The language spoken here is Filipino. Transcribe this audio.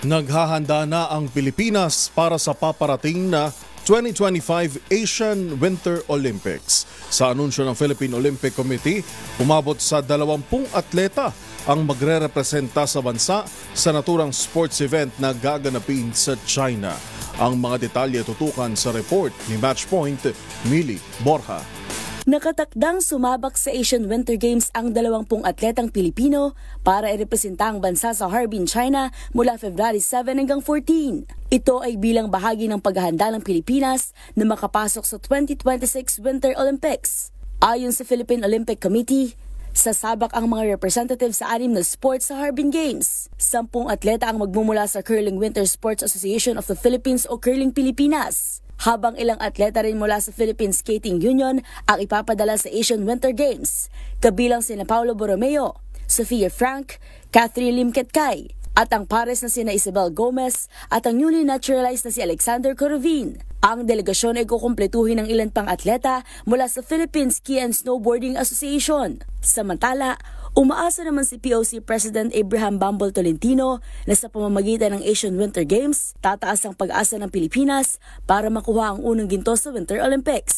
Naghahanda na ang Pilipinas para sa paparating na 2025 Asian Winter Olympics. Sa anunsyo ng Philippine Olympic Committee, umabot sa 20 atleta ang magre-representa sa bansa sa naturang sports event na gaganapin sa China. Ang mga detalye tutukan sa report ni Matchpoint, Mili Borja. Nakatakdang sumabak sa Asian Winter Games ang 20 atletang Pilipino para irepresenta ang bansa sa Harbin, China mula February 7 hanggang 14. Ito ay bilang bahagi ng paghahanda ng Pilipinas na makapasok sa 2026 Winter Olympics. Ayon sa Philippine Olympic Committee, sasabak ang mga representatives sa 6 na sports sa Harbin Games. 10 atleta ang magmumula sa Curling Winter Sports Association of the Philippines o Curling Pilipinas, habang ilang atleta rin mula sa Philippine Skating Union ang ipapadala sa Asian Winter Games, kabilang sina Paulo Borromeo, Sofia Frank, Catherine Lim Ketkay, at ang pares na sina Isabel Gomez at ang newly naturalized na si Alexander Corovin. Ang delegasyon ay kukumpletuhin ng ilan pang atleta mula sa Philippine Ski and Snowboarding Association. Samantala, umaasa naman si POC President Abraham Bambol Tolentino na sa pamamagitan ng Asian Winter Games, tataas ang pag-asa ng Pilipinas para makuha ang unang ginto sa Winter Olympics.